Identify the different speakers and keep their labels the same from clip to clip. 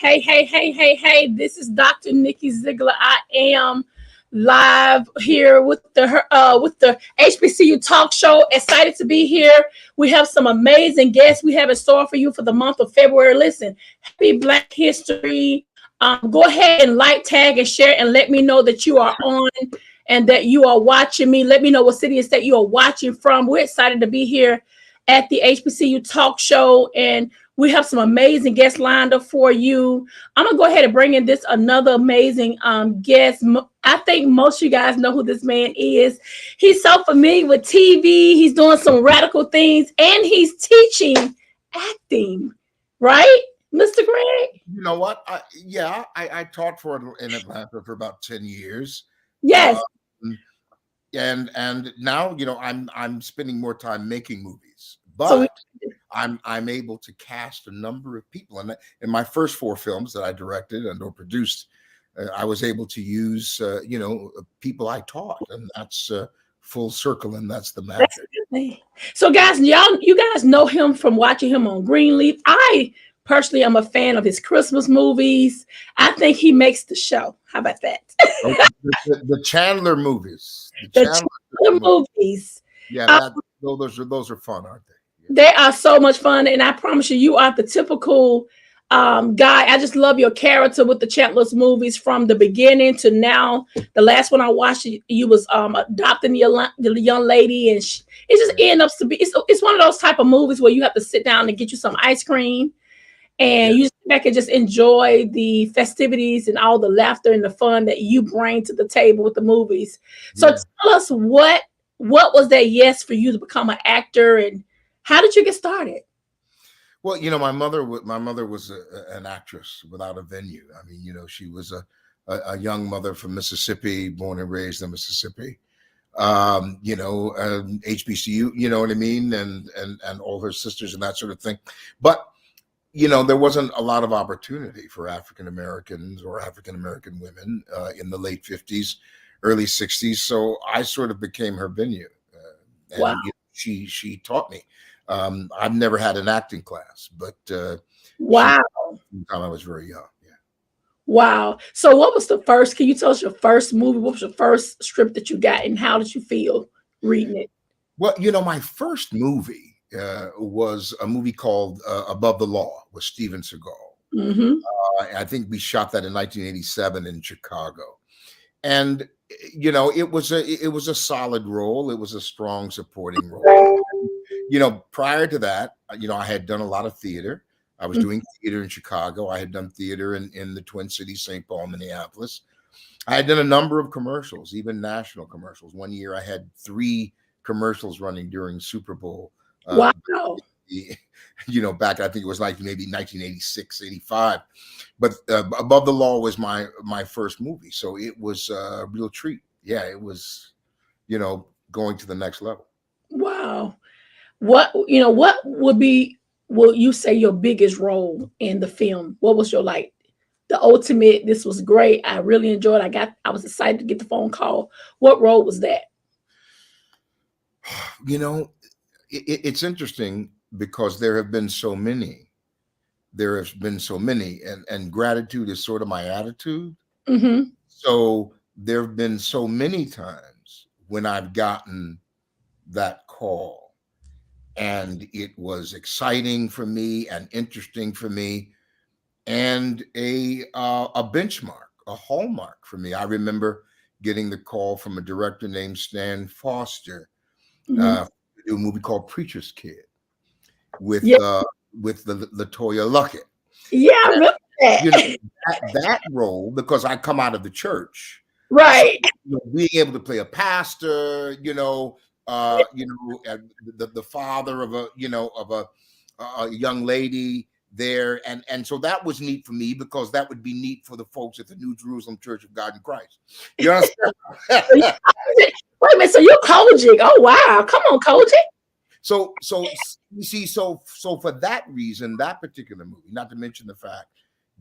Speaker 1: Hey. This is Dr.Nikki Zeigler. I am live here with the HBCU talk show. Excited to be here. We have some amazing guests we have in store for you for the month of February. Listen, happy Black History. Go ahead and like, tag, and share, and let me know that you are on and that you are watching me. Let me know what city and state you are watching from. We're excited to be here at the HBCU talk show, and we have some amazing guests lined up for you. I'm gonna go ahead and bring in this another amazing guest. I think most of you guys know who this man is. He's so familiar with TV. He's doing some radical things, and he's teaching acting, right, Mr. Greg?
Speaker 2: You know what? I taught in Atlanta for about 10 years.
Speaker 1: Yes.
Speaker 2: And now I'm spending more time making movies,
Speaker 1: So
Speaker 2: but I'm able to cast a number of people. And in my first 4 films that I directed and or produced, I was able to use people I taught, and that's full circle, and that's the magic.
Speaker 1: So guys, you guys know him from watching him on Greenleaf. I personally am a fan of his Christmas movies. I think he makes the show. How about that?
Speaker 2: The Chandler movies.
Speaker 1: The Chandler movies.
Speaker 2: Yeah, those are fun, aren't they?
Speaker 1: They are so much fun, and I promise you, you are the typical guy. I just love your character with the Chandler's movies from the beginning to now. The last one I watched, you was adopting the young lady, and it just ends up to be. It's one of those type of movies where you have to sit down and get you some ice cream, and you sit back and just enjoy the festivities and all the laughter and the fun that you bring to the table with the movies. So tell us what was that yes for you to become an actor, and how did you get started?
Speaker 2: Well, my mother was an actress without a venue. I mean, she was a young mother from Mississippi, born and raised in Mississippi. HBCU, you know what I mean, and all her sisters and that sort of thing. But there wasn't a lot of opportunity for African Americans or African American women in the late 50s, early 60s. So I sort of became her venue. And she taught me. I've never had an acting class, but
Speaker 1: wow,
Speaker 2: time I was very young. Yeah.
Speaker 1: Wow. So what was can you tell us your first movie? What was your first script that you got, and how did you feel reading it?
Speaker 2: Well, my first movie was a movie called Above the Law with Steven Seagal.
Speaker 1: Mm-hmm.
Speaker 2: I think we shot that in 1987 in Chicago. And it was a solid role. It was a strong supporting role. Prior to that, I had done a lot of theater. I was doing theater in Chicago. I had done theater in the Twin Cities, St. Paul, Minneapolis. I had done a number of commercials, even national commercials. One year I had 3 commercials running during Super Bowl.
Speaker 1: Wow.
Speaker 2: Back, I think it was like maybe 1986, 85. But Above the Law was my first movie. So it was a real treat. Yeah, it was, going to the next level.
Speaker 1: Wow. What will you say your biggest role in the film? What was your the ultimate, this was great, I really enjoyed, I was excited to get the phone call? What role was that?
Speaker 2: It's interesting because there have been so many. And gratitude is sort of my attitude.
Speaker 1: Mm-hmm.
Speaker 2: So there have been so many times when I've gotten that call, and it was exciting for me and interesting for me, and a benchmark, a hallmark for me. I remember getting the call from a director named Stan Foster, to do a movie called Preacher's Kid with LaToya Luckett.
Speaker 1: Yeah, I remember that.
Speaker 2: That role, because I come out of the church,
Speaker 1: right?
Speaker 2: So, being able to play a pastor, the father of a young lady there, and so that was neat for me, because that would be neat for the folks at the New Jerusalem Church of God in Christ. You understand?
Speaker 1: Wait a minute, so you're coaching? Oh wow, come on, coaching.
Speaker 2: So you see, so for that reason, that particular movie, not to mention the fact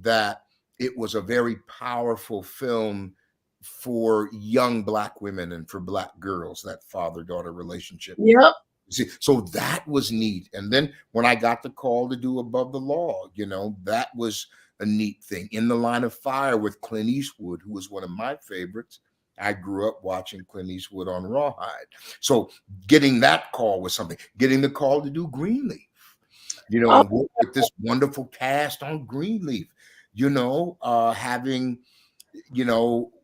Speaker 2: that it was a very powerful film for young Black women and for Black girls, that father-daughter relationship.
Speaker 1: Yep.
Speaker 2: See, so that was neat. And then when I got the call to do Above the Law, that was a neat thing. In the Line of Fire with Clint Eastwood, who was one of my favorites. I grew up watching Clint Eastwood on Rawhide. So getting that call was something. Getting the call to do Greenleaf,
Speaker 1: Oh,
Speaker 2: and work with this wonderful cast on Greenleaf, having,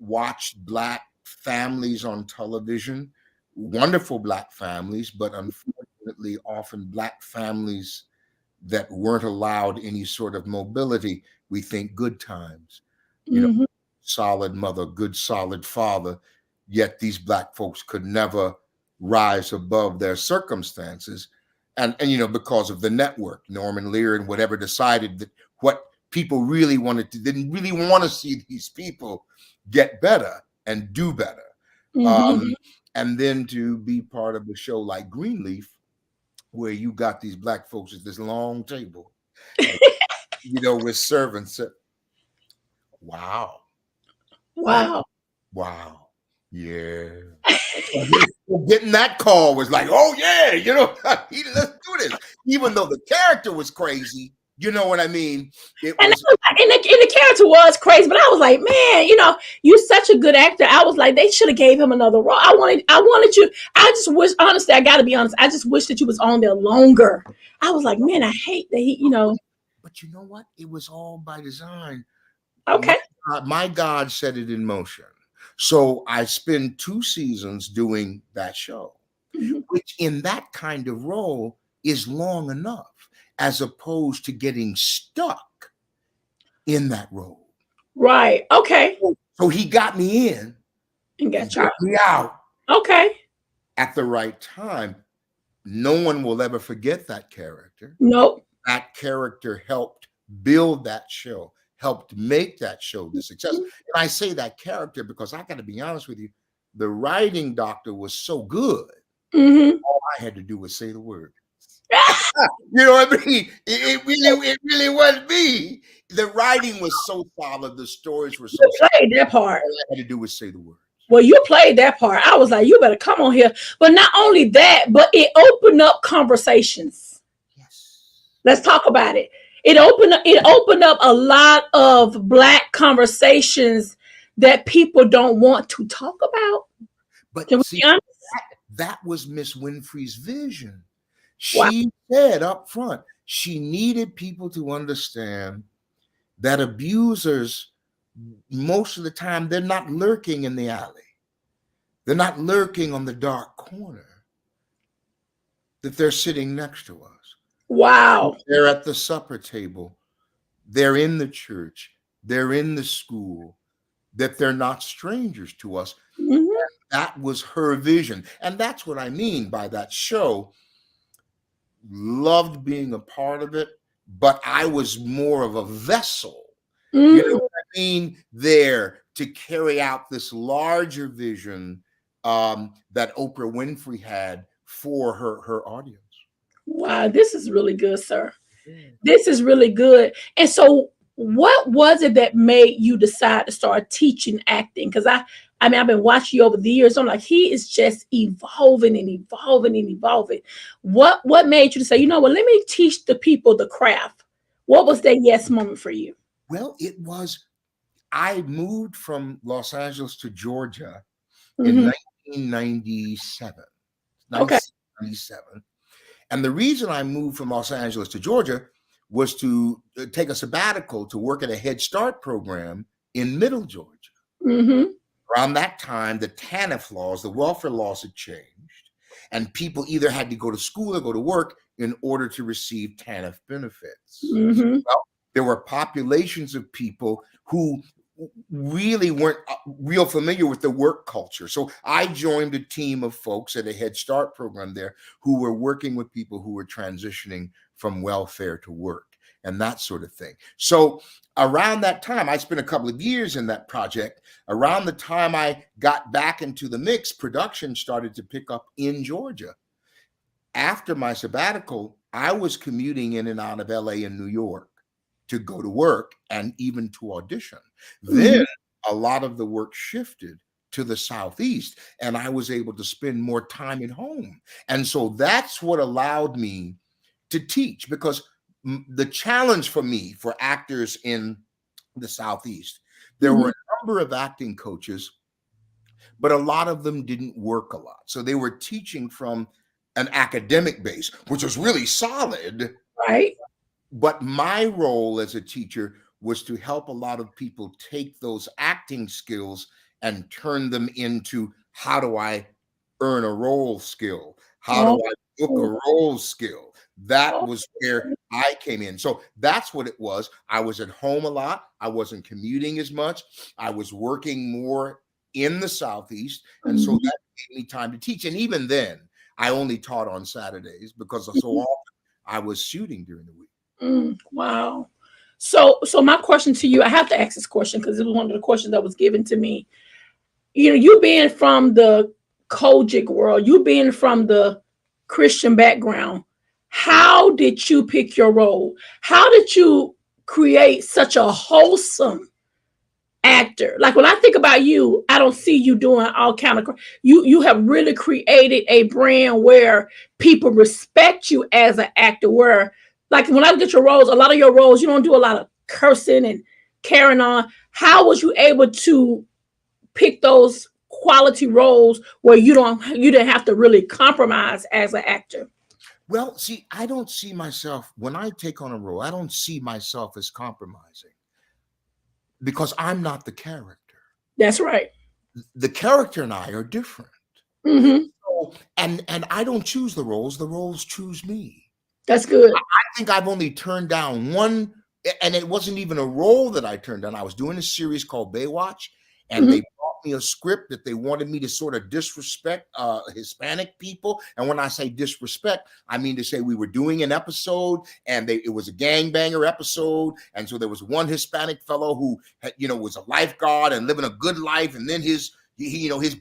Speaker 2: watched Black families on television, wonderful Black families, but unfortunately, often Black families that weren't allowed any sort of mobility. We think Good Times, you know,
Speaker 1: mhm,
Speaker 2: solid mother, good solid father, yet these Black folks could never rise above their circumstances. And because of the network, Norman Lear and whatever decided that what people really didn't really want to see these people get better and do better.
Speaker 1: mhm.
Speaker 2: Um, and then to be part of a show like Greenleaf, where you got these Black folks at this long table, and, with servants. Wow.
Speaker 1: Wow.
Speaker 2: Wow. Yeah. Getting that call was like, oh yeah, let's do this. Even though the character was crazy, you know what I mean? It
Speaker 1: And,
Speaker 2: was
Speaker 1: and the character was crazy, but I was like, man, you're such a good actor. I was like, they should have gave him another role. I wanted you. I just wish, honestly, I got to be honest. I just wish that you was on there longer. I was like, man, I hate that
Speaker 2: but you know what? It was all by design. My
Speaker 1: Okay.
Speaker 2: my God set it in motion. So I spent 2 seasons doing that show,
Speaker 1: Mhm.
Speaker 2: which in that kind of role is long enough, as opposed to getting stuck in that role.
Speaker 1: Right. Okay.
Speaker 2: So he got me in,
Speaker 1: And
Speaker 2: he
Speaker 1: got you.
Speaker 2: got me out
Speaker 1: Okay.
Speaker 2: at the right time. No one will ever forget that character.
Speaker 1: Nope.
Speaker 2: That character helped build that show, helped make that show the success. And I say that character because I got to be honest with you, the writing doctor was so good.
Speaker 1: Hmm.
Speaker 2: All I had to do was say the word. You know what I mean? It really was me. The writing was so solid. The stories were so
Speaker 1: You
Speaker 2: solid.
Speaker 1: played that part.
Speaker 2: All I had to do was say the word.
Speaker 1: Well, you played that part. I was like, you better come on here. But not only that, but it opened up conversations.
Speaker 2: Yes.
Speaker 1: Let's talk about it. It opened up a lot of Black conversations that people don't want to talk about.
Speaker 2: But
Speaker 1: Can we
Speaker 2: see,
Speaker 1: be honest?
Speaker 2: that was Miss Winfrey's vision.
Speaker 1: Wow.
Speaker 2: She said up front, she needed people to understand that abusers, most of the time, they're not lurking in the alley. They're not lurking on the dark corner, that they're sitting next to us.
Speaker 1: Wow.
Speaker 2: They're at the supper table. They're in the church. They're in the school, that they're not strangers to us.
Speaker 1: Mhm.
Speaker 2: That was her vision. And that's what I mean by that show. Loved being a part of it, but I was more of a vessel. You know
Speaker 1: Mhm.
Speaker 2: what I mean? There to carry out this larger vision that Oprah Winfrey had for her audience.
Speaker 1: Wow. This is really good, sir.
Speaker 2: Yeah.
Speaker 1: This is really good. And so, what was it that made you decide to start teaching acting? Because I've been watching you over the years. I'm like, he is just evolving and evolving and evolving. What made you to say, you know what? Let me teach the people the craft. What was that yes moment for you?
Speaker 2: Well, I moved from Los Angeles to Georgia in
Speaker 1: Hmm.
Speaker 2: 1997.
Speaker 1: Okay.
Speaker 2: 1997. And the reason I moved from Los Angeles to Georgia was to take a sabbatical to work at a Head Start program in Middle Georgia.
Speaker 1: Hmm.
Speaker 2: Around that time, the TANF laws, the welfare laws had changed, and people either had to go to school or go to work in order to receive TANF benefits.
Speaker 1: Hmm.
Speaker 2: Well, there were populations of people who really weren't real familiar with the work culture. So I joined a team of folks at a Head Start program there who were working with people who were transitioning from welfare to work and that sort of thing. So around that time, I spent a couple of years in that project. Around the time I got back into the mix, production started to pick up in Georgia. After my sabbatical, I was commuting in and out of LA and New York to go to work and even to audition. Then
Speaker 1: Hmm.
Speaker 2: a lot of the work shifted to the Southeast, and I was able to spend more time at home. And so that's what allowed me to teach, because the challenge for me, for actors in the Southeast, there were
Speaker 1: Mhm.
Speaker 2: a number of acting coaches, but a lot of them didn't work a lot. So they were teaching from an academic base, which was really solid.
Speaker 1: Right.
Speaker 2: But my role as a teacher was to help a lot of people take those acting skills and turn them into, how do I earn a role skill? How do
Speaker 1: Oh,
Speaker 2: I book a role skill? That
Speaker 1: oh,
Speaker 2: was where I came in. So that's what it was. I was at home a lot. I wasn't commuting as much. I was working more in the Southeast. And so
Speaker 1: mhm,
Speaker 2: that gave me time to teach. And even then, I only taught on Saturdays because so
Speaker 1: mhm,
Speaker 2: often I was shooting during the week.
Speaker 1: wow. So my question to you, I have to ask this question because it was one of the questions that was given to me. You know, you being from the Kojic world, you being from the Christian background, how did you pick your role? How did you create such a wholesome actor? Like when I think about you, I don't see you doing all kind of you have really created a brand where people respect you as an actor, where like when I look at your roles, a lot of your roles you don't do a lot of cursing and carrying on. How was you able to pick those quality roles where you didn't have to really compromise as an actor?
Speaker 2: Well, see, I don't see myself, when I take on a role, I don't see myself as compromising, because I'm not the character.
Speaker 1: That's right.
Speaker 2: The character and I are different.
Speaker 1: Hmm.
Speaker 2: So, and I don't choose the roles choose me.
Speaker 1: That's good.
Speaker 2: I think I've only turned down one, and it wasn't even a role that I turned down. I was doing a series called Baywatch, and
Speaker 1: Hmm.
Speaker 2: they brought me a script that they wanted me to sort of disrespect Hispanic people. And when I say disrespect, I mean to say we were doing an episode, and it was a gangbanger episode, and so there was one Hispanic fellow who had, was a lifeguard and living a good life, and then his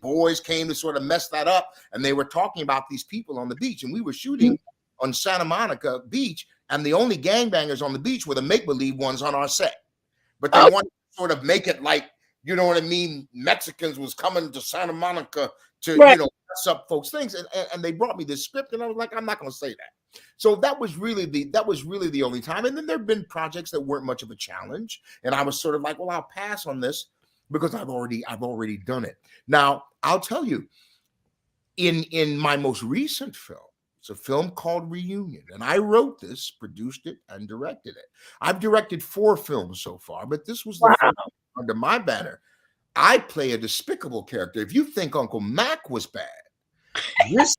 Speaker 2: boys came to sort of mess that up, and they were talking about these people on the beach, and we were shooting on Santa Monica Beach, and the only gangbangers on the beach were the make-believe ones on our set. But they
Speaker 1: Oh,
Speaker 2: wanted to sort of make it like, you know what I mean, Mexicans was coming to Santa Monica to,
Speaker 1: right.
Speaker 2: mess up folks' things. And they brought me this script, and I was like, I'm not going to say that. So that was really the only time. And then there have been projects that weren't much of a challenge, and I was sort of like, well, I'll pass on this because I've already done it. Now, I'll tell you, in my most recent film, it's a film called Reunion, and I wrote this, produced it, and directed it. I've directed 4 films so far, but this was the
Speaker 1: Wow.
Speaker 2: first under my banner. I play a despicable character. If you think Uncle Mac was bad, this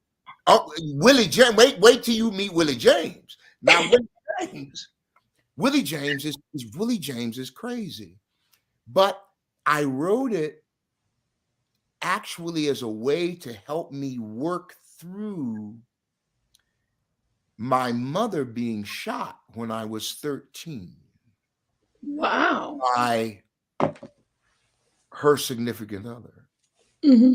Speaker 2: Willie James. Wait till you meet Willie James. Now, Willie James is crazy, but I wrote it actually as a way to help me work through my mother being shot when I was 13
Speaker 1: Wow.
Speaker 2: by her significant other.
Speaker 1: Hmm.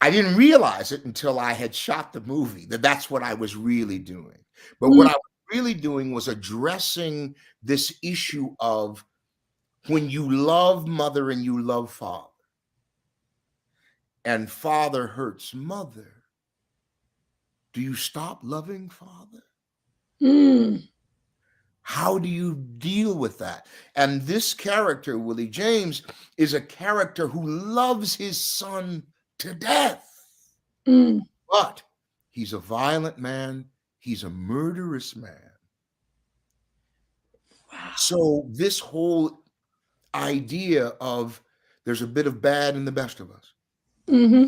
Speaker 2: I didn't realize it until I had shot the movie that that's what I was really doing. But what I was really doing was addressing this issue of, when you love mother and you love father, and father hurts mother, do you stop loving father?
Speaker 1: Mm.
Speaker 2: How do you deal with that? And this character, Willie James, is a character who loves his son to death,
Speaker 1: Mm.
Speaker 2: but he's a violent man, he's a murderous man.
Speaker 1: Wow.
Speaker 2: So, this whole idea of, there's a bit of bad in the best of us,
Speaker 1: Hmm.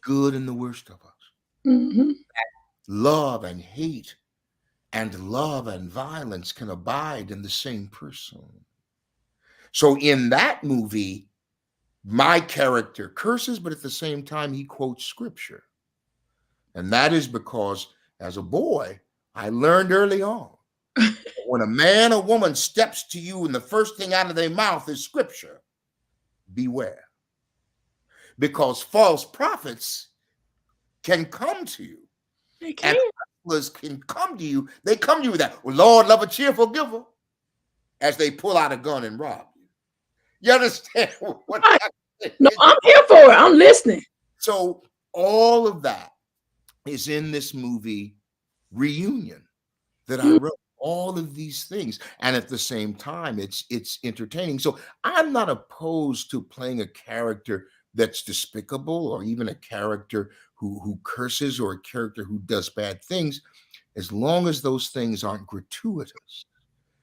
Speaker 2: good in the worst of us,
Speaker 1: Hmm.
Speaker 2: love and hate and love and violence can abide in the same person. So, in that movie, my character curses, but at the same time, he quotes scripture. And that is because, as a boy, I learned early on, when a man or woman steps to you and the first thing out of their mouth is scripture, beware. Because false prophets can come to you,
Speaker 1: They
Speaker 2: and
Speaker 1: can.
Speaker 2: hustlers can come to you. They come to you with that, well, Lord, love a cheerful giver, as they pull out a gun and rob you. You understand what?
Speaker 1: Right. No, I'm here for it. I'm listening.
Speaker 2: So all of that is in this movie Reunion that I
Speaker 1: Mm,
Speaker 2: wrote. All of these things, and at the same time, it's entertaining. So I'm not opposed to playing a character that's despicable, or even a character who curses, or a character who does bad things, as long as those things aren't gratuitous.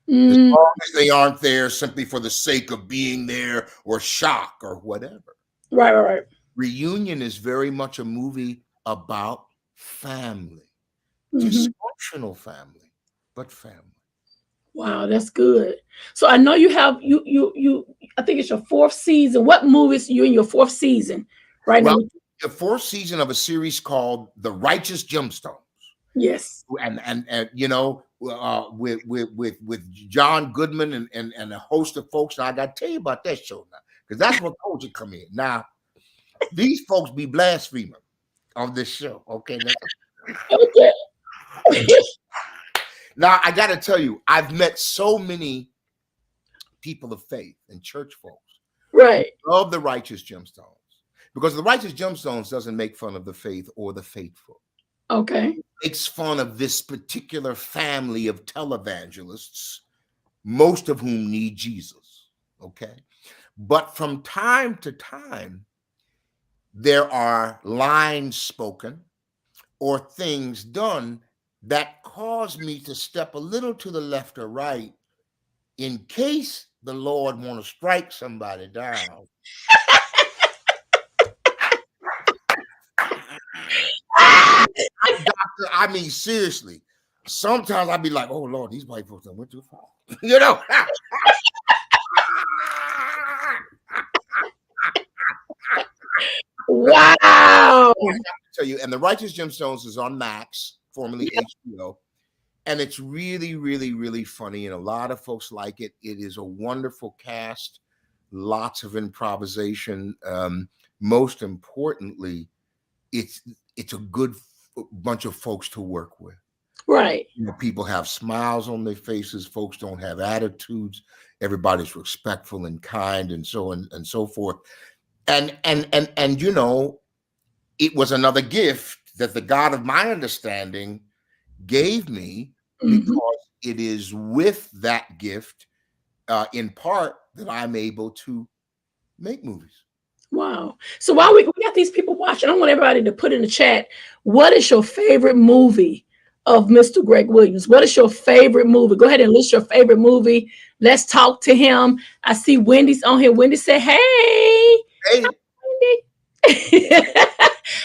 Speaker 2: As
Speaker 1: mm,
Speaker 2: long as they aren't there simply for the sake of being there, or shock, or whatever.
Speaker 1: right, right, right.
Speaker 2: Reunion is very much a movie about family,
Speaker 1: Hmm.
Speaker 2: dysfunctional family, but family.
Speaker 1: Wow, that's good. So I know you have you. I think it's your fourth season. What movies you in your fourth season right now?
Speaker 2: Well, the fourth season of a series called The Righteous Gemstones.
Speaker 1: Yes.
Speaker 2: And with John Goodman and a host of folks. Now I got to tell you about that show now, because that's what culture come in. Now these folks be blaspheming on this show. Okay,
Speaker 1: Okay.
Speaker 2: now I got to tell you, I've met so many people of faith and church folks who
Speaker 1: Right.
Speaker 2: love The Righteous Gemstones, because The Righteous Gemstones doesn't make fun of the faith or the faithful.
Speaker 1: Okay.
Speaker 2: Makes fun of this particular family of televangelists, most of whom need Jesus. Okay. But from time to time, there are lines spoken or things done that cause me to step a little to the left or right, in case the Lord want to strike somebody down. Doctor, I mean, seriously. Sometimes I'd be like, oh Lord, these white folks done went too far. You know?
Speaker 1: Wow.
Speaker 2: Tell you, and The Righteous Gemstones is on Max, formerly HBO, and it's really, really, really funny, and a lot of folks like it. It is a wonderful cast, lots of improvisation. Most importantly, it's it's a good bunch of folks to work with.
Speaker 1: Right.
Speaker 2: You know, people have smiles on their faces. Folks don't have attitudes. Everybody's respectful and kind, and so on and so forth. And you know, it was another gift that the God of my understanding gave me,
Speaker 1: Hmm.
Speaker 2: because it is with that gift, in part, that I'm able to make movies.
Speaker 1: Wow. So while we got these people watching, I want everybody to put in the chat, what is your favorite movie of Mr. Greg Williams? What is your favorite movie? Go ahead and list your favorite movie. Let's talk to him. I see Wendy's on here. Wendy said, hey,
Speaker 2: Hey,
Speaker 1: Wendy.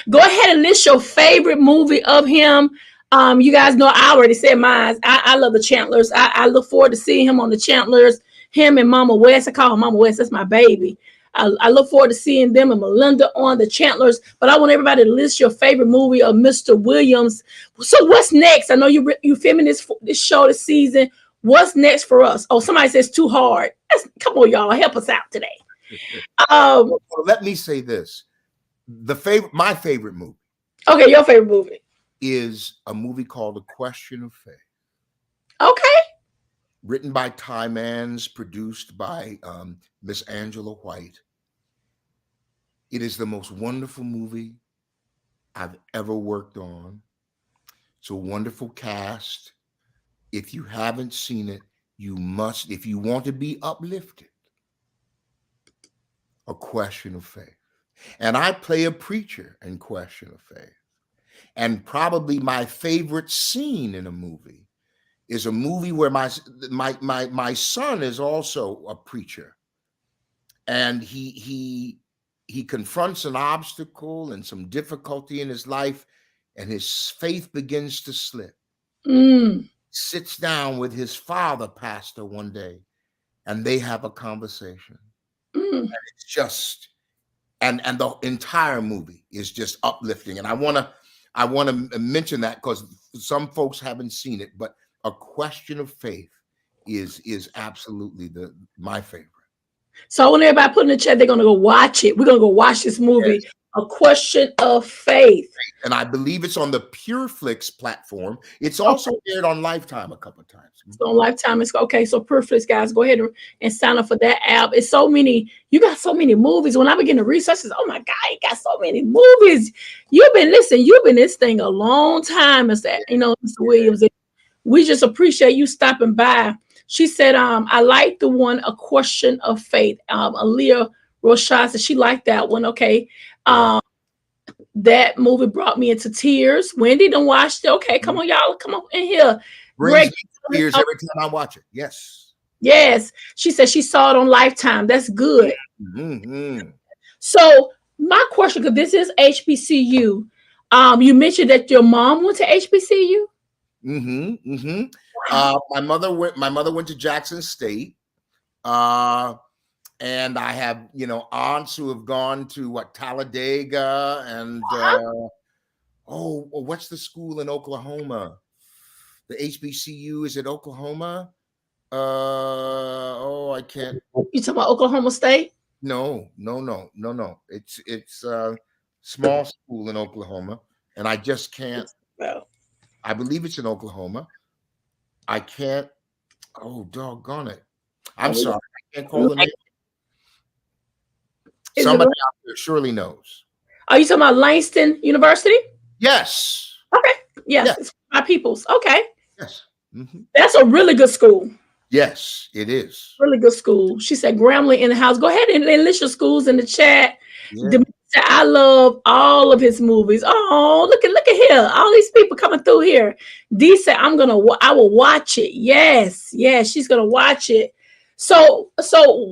Speaker 1: Go ahead and list your favorite movie of him. You guys know I already said mine. I love the Chandlers. I look forward to seeing him on the Chandlers. Him and Mama West. I call her Mama West. That's my baby. I look forward to seeing them and Melinda on the Chandlers. But I want everybody to list your favorite movie of Mr. Williams. So what's next? I know you filming this show this season. What's next for us? Oh, somebody says too hard. Come on, y'all, help us out today.
Speaker 2: well, let me say this: my favorite movie
Speaker 1: Okay, your favorite movie.
Speaker 2: is a movie called A Question of Faith,
Speaker 1: Okay.
Speaker 2: written by Ty Mans, produced by Miss Angela White. It is the most wonderful movie I've ever worked on. It's a wonderful cast. If you haven't seen it, you must. If you want to be uplifted, A Question of Faith. And I play a preacher in Question of Faith. And probably my favorite scene in a movie is a movie where my son is also a preacher, and he confronts an obstacle and some difficulty in his life, and his faith begins to slip.
Speaker 1: Mm,
Speaker 2: Sits down with his father, pastor, one day, and they have a conversation.
Speaker 1: mm.
Speaker 2: It's just and the entire movie is just uplifting. And I want to mention that because some folks haven't seen it, but A Question of Faith is absolutely my favorite.
Speaker 1: So I want everybody put in the chat, they're gonna go watch it. We're gonna go watch this movie,
Speaker 2: Yes.
Speaker 1: A Question of Faith.
Speaker 2: And I believe it's on the PureFlix platform. It's also
Speaker 1: Okay.
Speaker 2: aired on Lifetime a couple of times.
Speaker 1: So on Lifetime, it's okay. So perfect, guys. Go ahead and sign up for that app. It's so many. You got so many movies. When I begin to research this, oh my God, you got so many movies. You've been this thing a long time, Mr. Mr. Williams. We just appreciate you stopping by. She said, I like the one, A Question of Faith. Aaliyah Roshad said she liked that one. Okay.
Speaker 2: Yeah.
Speaker 1: That movie brought me into tears. Wendy done watched it. Okay, come on, y'all. Come on in here.
Speaker 2: Brings
Speaker 1: Greg.
Speaker 2: me to tears every time I watch it. Yes.
Speaker 1: Yes. She said she saw it on Lifetime. That's good.
Speaker 2: Mm-hmm.
Speaker 1: So my question, because this is HBCU. You mentioned that your mom went to HBCU.
Speaker 2: Mm-hmm. Mm-hmm.
Speaker 1: Wow.
Speaker 2: My mother went to Jackson State. And I have, aunts who have gone to Talladega and what's the school in Oklahoma? The HBCU is it Oklahoma? I can't.
Speaker 1: You talking about Oklahoma State?
Speaker 2: No. It's a small school in Oklahoma, and I just can't.
Speaker 1: Well,
Speaker 2: I believe it's in Oklahoma. I can't. Oh, doggone it! I'm sorry. I can't call the name.
Speaker 1: is it?
Speaker 2: Somebody out there surely knows.
Speaker 1: Are you talking about Langston University?
Speaker 2: Yes.
Speaker 1: Okay. Yes,
Speaker 2: Yes.
Speaker 1: it's my people's. Okay.
Speaker 2: Yes. Mm-hmm.
Speaker 1: That's a really good school.
Speaker 2: Yes, it is.
Speaker 1: Really good school. She said Grambling in the house. Go ahead and list your schools in the chat.
Speaker 2: Yeah.
Speaker 1: I love all of his movies. Oh, look at here. All these people coming through here. Dee said, I will watch it. Yes, she's gonna watch it. So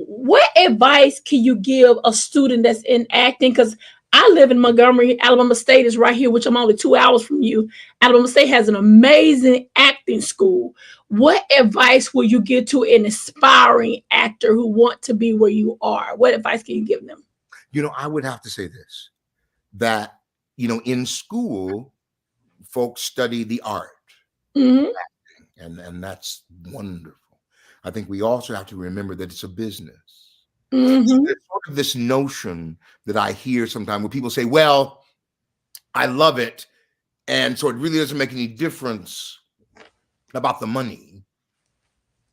Speaker 1: what advice can you give a student that's in acting? Because I live in Montgomery. Alabama State is right here, which I'm only 2 hours from you. Alabama State has an amazing acting school. What advice will you give to an aspiring actor who want to be where you are? What advice can you give them?
Speaker 2: I would have to say this, that, in school, folks study the art,
Speaker 1: Mm-hmm.
Speaker 2: and that's wonderful. I think we also have to remember that it's a business.
Speaker 1: Mm-hmm.
Speaker 2: So there's sort of this notion that I hear sometimes where people say, well, I love it, and so it really doesn't make any difference about the money.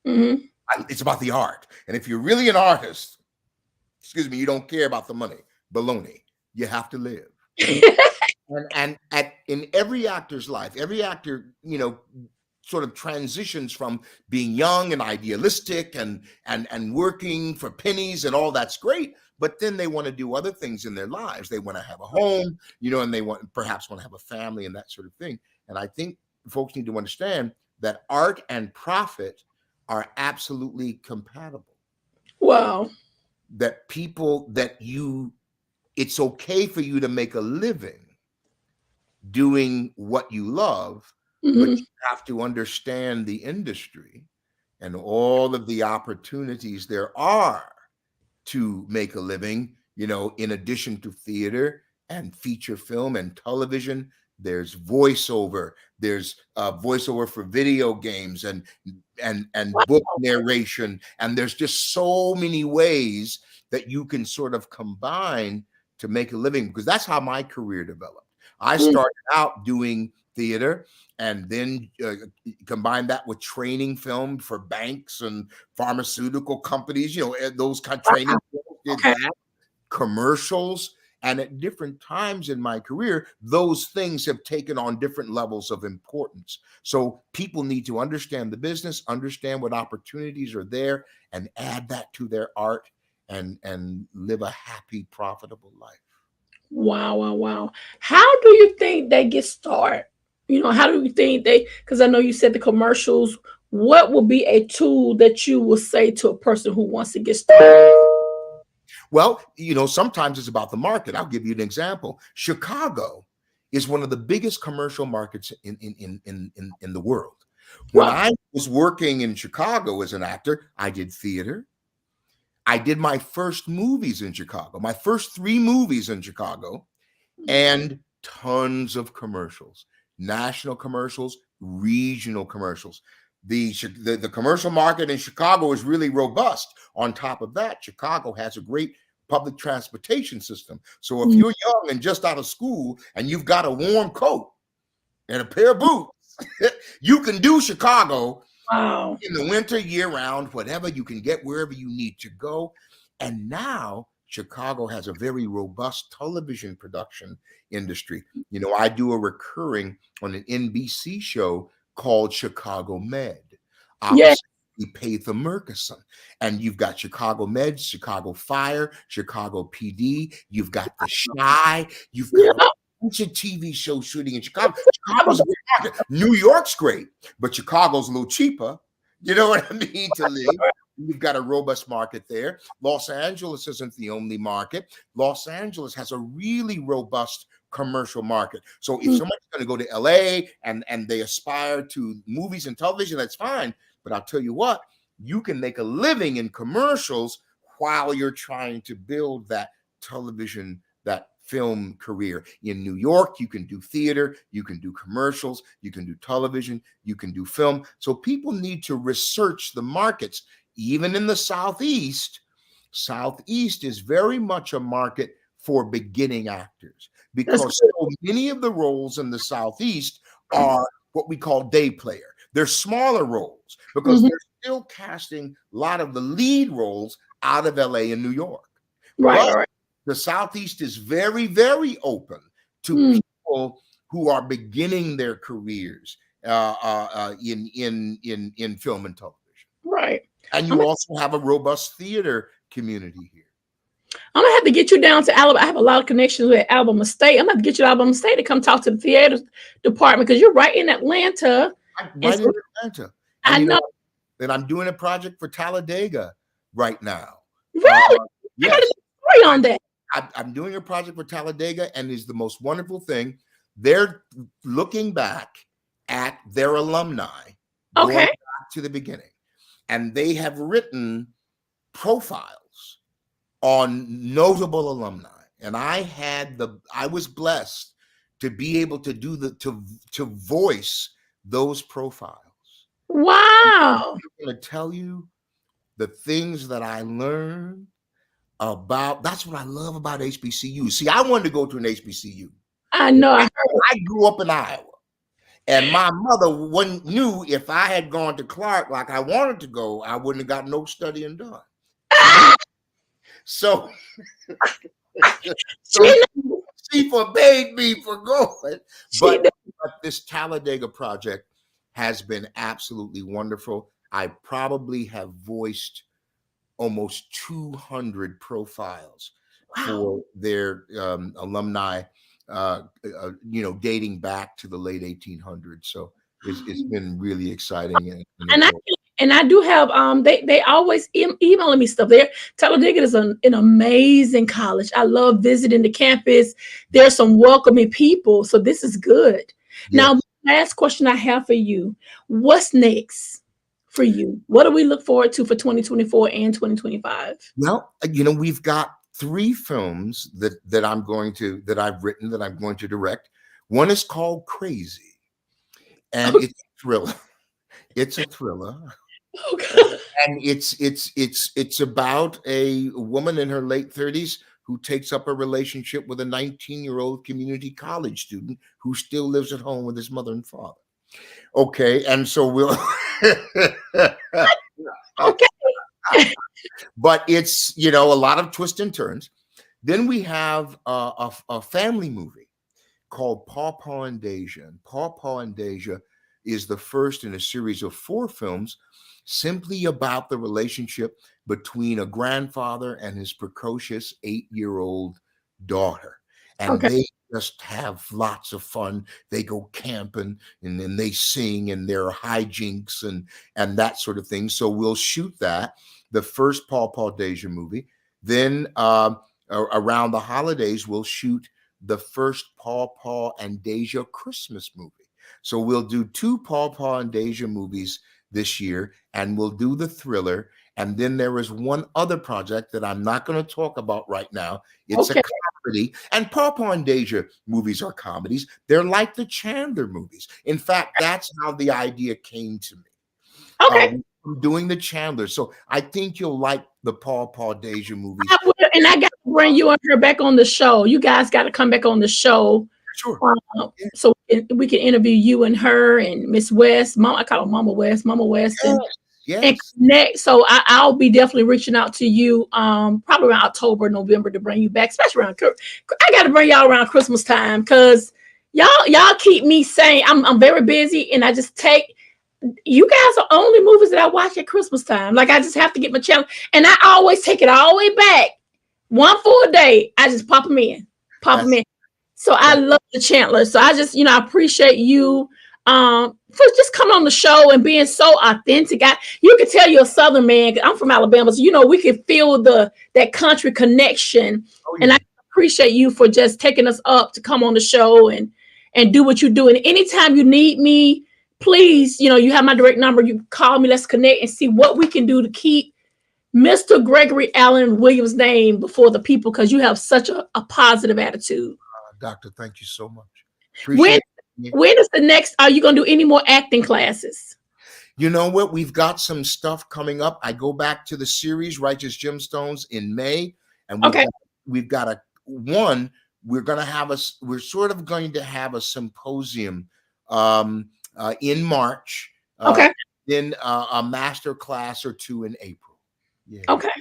Speaker 1: Mm-hmm.
Speaker 2: It's about the art. And if you're really an artist, you don't care about the money. Baloney. You have to live. and in every actor's life, every actor, sort of transitions from being young and idealistic and working for pennies, and all that's great. But then they want to do other things in their lives. They want to have a home, and they perhaps want to have a family and that sort of thing. And I think folks need to understand that art and profit are absolutely compatible.
Speaker 1: Wow.
Speaker 2: That it's okay for you to make a living doing what you love, but you have to understand the industry and all of the opportunities there are to make a living, in addition to theater and feature film and television. There's voiceover. There's voiceover for video games and book narration. And there's just so many ways that you can sort of combine to make a living, because that's how my career developed. I started out doing theater and then combined that with training film for banks and pharmaceutical companies, those kind of training films, did that, commercials. And at different times in my career, those things have taken on different levels of importance. So people need to understand the business, understand what opportunities are there, and add that to their art and live a happy, profitable life.
Speaker 1: Wow. How do you think they get started? How do you think because I know you said the commercials, what would be a tool that you will say to a person who wants to get started?
Speaker 2: Well, sometimes it's about the market. I'll give you an example. Chicago is one of the biggest commercial markets in the world. When I was working in Chicago as an actor, I did theater. I did my first movies in Chicago, my first 3 movies in Chicago, and tons of commercials, national commercials, regional commercials. The commercial market in Chicago is really robust. On top of that, Chicago has a great public transportation system. So if
Speaker 1: Mm.
Speaker 2: you're young and just out of school and you've got a warm coat and a pair of boots, you can do Chicago
Speaker 1: Wow.
Speaker 2: in the winter, year round, whatever. You can get wherever you need to go. And now Chicago has a very robust television production industry. I do a recurring on an NBC show called Chicago Med,
Speaker 1: Yeah.
Speaker 2: opposite Patha Murkison. And you've got Chicago Med, Chicago Fire, Chicago PD. You've got The Shy. You've got
Speaker 1: Yeah.
Speaker 2: bunch of TV shows shooting in Chicago. Chicago's a great market. New York's great, but Chicago's a little cheaper. You know what I mean? To live. You've got a robust market there. Los Angeles isn't the only market. Los Angeles has a really robust commercial market. So if somebody's going to go to LA and they aspire to movies and television, that's fine. But I'll tell you what, you can make a living in commercials while you're trying to build that television, that film career. In New York, you can do theater, you can do commercials, you can do television, you can do film. So people need to research the markets. Even in the Southeast is very much a market for beginning actors, because so many of the roles in the Southeast are what we call day player. They're smaller roles because they're still casting a lot of the lead roles out of LA and New York.
Speaker 1: Right.
Speaker 2: But the Southeast is very, very open to people who are beginning their careers in film and television.
Speaker 1: Right.
Speaker 2: And you also have a robust theater community here.
Speaker 1: I'm gonna have to get you down to Alabama. I have a lot of connections with Alabama State. I'm gonna have to get you to Alabama State to come talk to the theater department, because you're right in Atlanta.
Speaker 2: Right in Atlanta. And
Speaker 1: I know.
Speaker 2: And I'm doing a project for Talladega right now.
Speaker 1: Really?
Speaker 2: Yes.
Speaker 1: I got a story on that.
Speaker 2: I'm doing a project for Talladega, and it's the most wonderful thing. They're looking back at their alumni, going back to the beginning, and they have written profiles on notable alumni. And I was blessed to be able to do to voice those profiles.
Speaker 1: Wow.
Speaker 2: I'm going to tell you the things that I learned about. That's what I love about HBCU. See, I wanted to go to an HBCU.
Speaker 1: I know.
Speaker 2: I grew up in Iowa, and my mother knew if I had gone to Clark like I wanted to go, I wouldn't have got no studying done. So she forbade me from going. But this Talladega project has been absolutely wonderful. I probably have voiced almost 200 profiles for their alumni, dating back to the late 1800s. So it's been really exciting.
Speaker 1: And I do have they always emailing me stuff. Talladega is an amazing college. I love visiting the campus. There's some welcoming people, so this is good. Yes. Now, last question I have for you: what's next for you? What do we look forward to for 2024 and 2025?
Speaker 2: Well, we've got 3 films that I've written that I'm going to direct. One is called Crazy, and it's a thriller. It's a thriller.
Speaker 1: Okay.
Speaker 2: And it's about a woman in her late 30s who takes up a relationship with a 19-year-old community college student who still lives at home with his mother and father. Okay, and so we'll
Speaker 1: okay.
Speaker 2: But it's a lot of twists and turns. Then we have a family movie called Pawpaw and Deja. And Pawpaw and Deja is the first in a series of 4 films simply about the relationship between a grandfather and his precocious 8-year-old daughter. And they just have lots of fun. They go camping, and then they sing, and there are hijinks and that sort of thing. So we'll shoot that, the first Pawpaw Deja movie. Then around the holidays, we'll shoot the first Pawpaw and Deja Christmas movie. So we'll do 2 Pawpaw and Deja movies this year, and we'll do the thriller. And then there is one other project that I'm not going to talk about right now. It's a comedy, and Pawpaw and Deja movies are comedies. They're like the Chandler movies. In fact, that's how the idea came to me.
Speaker 1: Okay.
Speaker 2: I'm doing the Chandler. So I think you'll like the Paul Deja movies.
Speaker 1: I will, and I got to bring you and her back on the show. You guys got to come back on the show.
Speaker 2: Sure.
Speaker 1: So we can interview you and her and Miss West. Mom, I call her Mama West, and connect. So I'll be definitely reaching out to you probably around October, November to bring you back, especially around. I got to bring y'all around Christmas time because y'all keep me sane. I'm very busy, and I just take. You guys are only movies that I watch at Christmas time. Like I just have to get my channel, and I always take it all the way back. One full day, I just pop them in. So I love the Chandler. So I just, I appreciate you for just coming on the show and being so authentic. You can tell you're a Southern man. I'm from Alabama, so we can feel that country connection. Oh, yeah. And I appreciate you for just taking us up to come on the show and do what you do. And anytime you need me, please, you have my direct number. You call me. Let's connect and see what we can do to keep Mr. Gregory Allen Williams' name before the people, because you have such a positive attitude.
Speaker 2: Doctor, thank you so much.
Speaker 1: When is the next? Are you going to do any more acting classes?
Speaker 2: You know what? We've got some stuff coming up. I go back to the series Righteous Gemstones in May, and we've got one. We're sort of going to have a symposium in March. Then a master class or two in April. Yeah.
Speaker 1: Okay.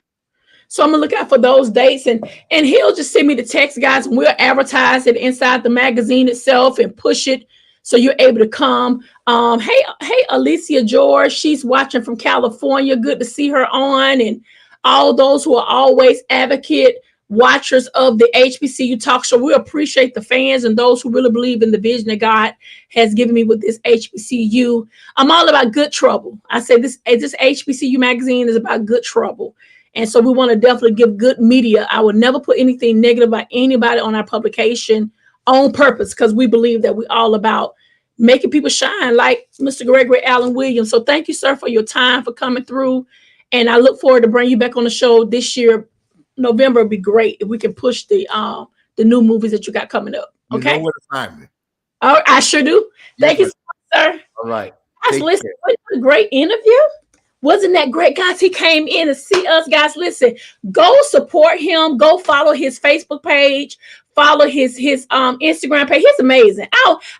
Speaker 1: So I'm gonna look out for those dates, and he'll just send me the text, guys, and we'll advertise it inside the magazine itself and push it so you're able to come. Hey, Alicia George, she's watching from California. Good to see her on, and all those who are always advocate watchers of the HBCU talk show. We appreciate the fans and those who really believe in the vision that God has given me with this HBCU. I'm all about good trouble. I say this HBCU magazine is about good trouble. And so we want to definitely give good media. I would never put anything negative about anybody on our publication on purpose, because we believe that we're all about making people shine like Mr. Gregory Allen Williams. So thank you, sir, for your time, for coming through. And I look forward to bringing you back on the show this year. November would be great if we can push the new movies that you got coming up. Okay.
Speaker 2: You know where to find me.
Speaker 1: Oh, I sure do. Thank you so much, sir.
Speaker 2: All right.
Speaker 1: Guys, listen, what a great interview. Wasn't that great, guys? He came in to see us, guys. Listen, go support him. Go follow his Facebook page. Follow his Instagram page. He's amazing.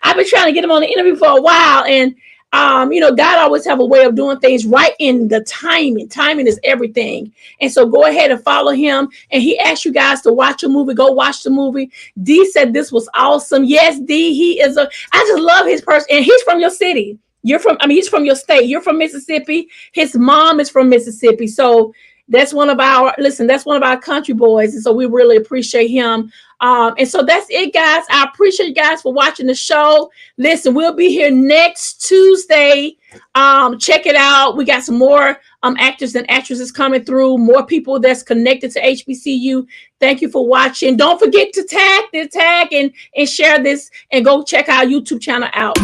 Speaker 1: I've been trying to get him on the interview for a while, and God always have a way of doing things right in the timing. Timing is everything. And so go ahead and follow him. And he asked you guys to watch a movie. Go watch the movie. D said this was awesome. Yes, D. I just love his person, and he's from your city. He's from your state. You're from Mississippi. His mom is from Mississippi. So that's one of our country boys. And so we really appreciate him. And so that's it, guys. I appreciate you guys for watching the show. Listen, we'll be here next Tuesday. Check it out. We got some more actors and actresses coming through, more people that's connected to HBCU. Thank you for watching. Don't forget to tag and share this, and go check our YouTube channel out.